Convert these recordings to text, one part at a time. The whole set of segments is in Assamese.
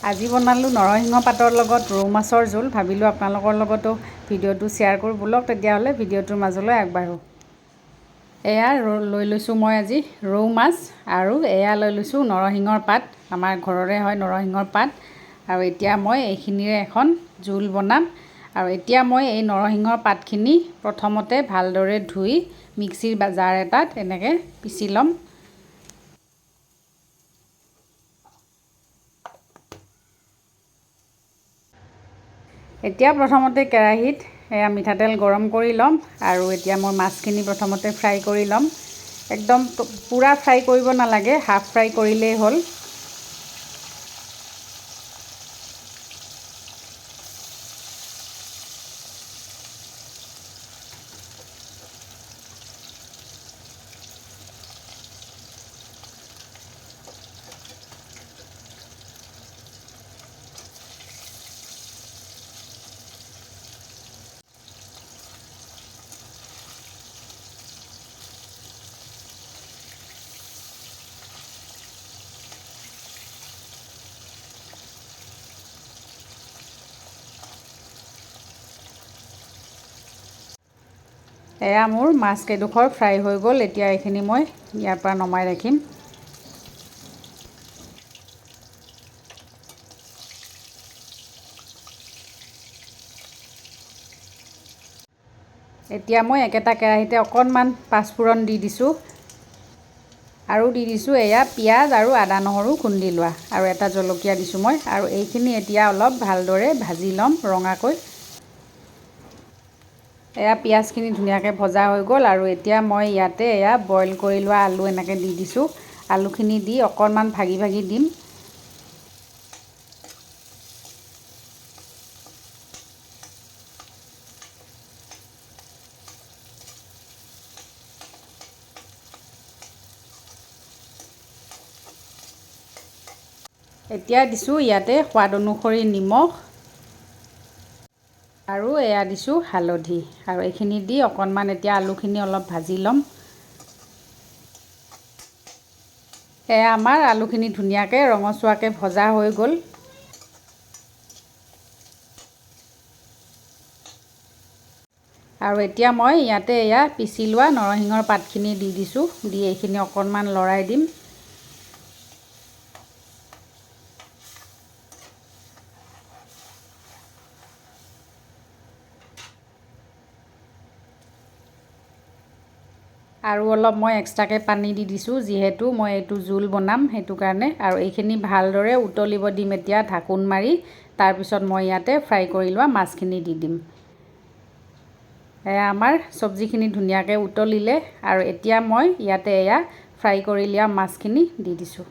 আজি বনালোঁ নৰসিংহ পাতৰ লগত ৰৌ মাছৰ জোল। ভাবিলোঁ আপোনালোকৰ লগতো ভিডিঅ'টো শ্বেয়াৰ কৰোঁ ব'লক তেতিয়াহ'লে ভিডিঅ'টোৰ মাজলৈ আগবাঢ়োঁ। এয়া লৈ লৈছোঁ মই আজি ৰৌ মাছ আৰু এয়া লৈ লৈছোঁ নৰসিংহৰ পাত। আমাৰ ঘৰৰে হয় নৰসিংহৰ পাত। আৰু এতিয়া মই এইখিনিৰে এখন জোল বনাম। আৰু এতিয়া মই এই নৰসিংহৰ পাতখিনি প্ৰথমতে ভালদৰে ধুই মিক্সিৰ জাৰ এটাত এনেকৈ পিচি ল'ম। এতিয়া প্ৰথমতে কেৰাহীত এয়া মিঠাতেল গৰম কৰি ল'ম আৰু এতিয়া মই মাছখিনি প্ৰথমতে ফ্ৰাই কৰি ল'ম। একদম পূৰা ফ্ৰাই কৰিব নালাগে, হাফ ফ্ৰাই কৰিলেই হ'ল। এয়া মোৰ মাছকেইডোখৰ ফ্ৰাই হৈ গ'ল। এতিয়া এইখিনি মই ইয়াৰ পৰা নমাই ৰাখিম। এতিয়া মই একেটা কেৰাহীতে অকণমান পাঁচফোৰণ দি দিছোঁ আৰু দি দিছোঁ এয়া পিঁয়াজ আৰু আদা নহৰু খুন্দি লোৱা আৰু এটা জলকীয়া দিছোঁ মই। আৰু এইখিনি এতিয়া অলপ ভালদৰে ভাজি ল'ম ৰঙাকৈ। এয়া পিঁয়াজখিনি ধুনীয়াকৈ ভজা হৈ গ'ল আৰু এতিয়া মই ইয়াতে এয়া বইল কৰি লোৱা আলু এনেকৈ দি দিছোঁ। আলুখিনি দি অকণমান ভাগি ভাগি দিম। এতিয়া দিছোঁ ইয়াতে সোৱাদ অনুসৰি নিমখ আৰু এয়া দিছোঁ হালধি আৰু এইখিনি দি অকণমান এতিয়া আলুখিনি অলপ ভাজি ল'ম। এয়া আমাৰ আলুখিনি ধুনীয়াকৈ ৰঙচুৱাকৈ ভজা হৈ গ'ল। আৰু এতিয়া মই ইয়াতে এয়া পিচি লোৱা নৰসিংহৰ পাতখিনি দি দিছোঁ। দি এইখিনি অকণমান লৰাই দিম। আৰু অলপ মই এক্সট্ৰাকৈ পানী দি দিছোঁ, যিহেতু মই এইটো জোল বনাম সেইটো কাৰণে। আৰু এইখিনি ভালদৰে উতলিব দিম এতিয়া ঢাকোন মাৰি। তাৰপিছত মই ইয়াতে ফ্ৰাই কৰি লোৱা মাছখিনি দি দিম। এয়া আমাৰ চব্জিখিনি ধুনীয়াকৈ উতলিলে আৰু এতিয়া মই ইয়াতে এয়া ফ্ৰাই কৰি লোৱা মাছখিনি দি দিছোঁ।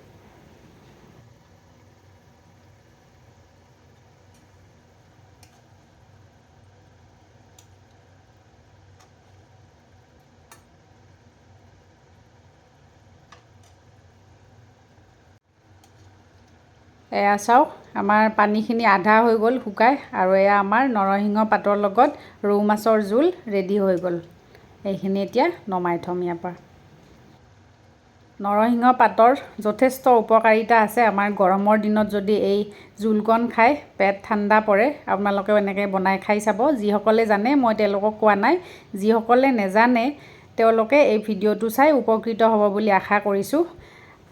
এয়া চাওক আমাৰ পানীখিনি আধা হৈ গ'ল শুকাই আৰু এয়া আমাৰ নৰসিংহ পাতৰ লগত ৰৌ মাছৰ জোল ৰেডি হৈ গ'ল। এইখিনি এতিয়া নমাই থ'ম ইয়াৰ পৰা। নৰসিংহ পাতৰ যথেষ্ট উপকাৰিতা আছে। আমাৰ গৰমৰ দিনত যদি এই জোলকণ খায় পেট ঠাণ্ডা পৰে। আপোনালোকেও এনেকৈ বনাই খাই চাব। যিসকলে জানে মই তেওঁলোকক কোৱা নাই, যিসকলে নেজানে তেওঁলোকে এই ভিডিঅ'টো চাই উপকৃত হ'ব বুলি আশা কৰিছোঁ।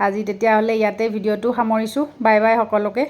আজি তেতিয়াহ'লে ইয়াতে ভিডিঅ'টো সামৰিছোঁ। বাই বাই সকলোকে।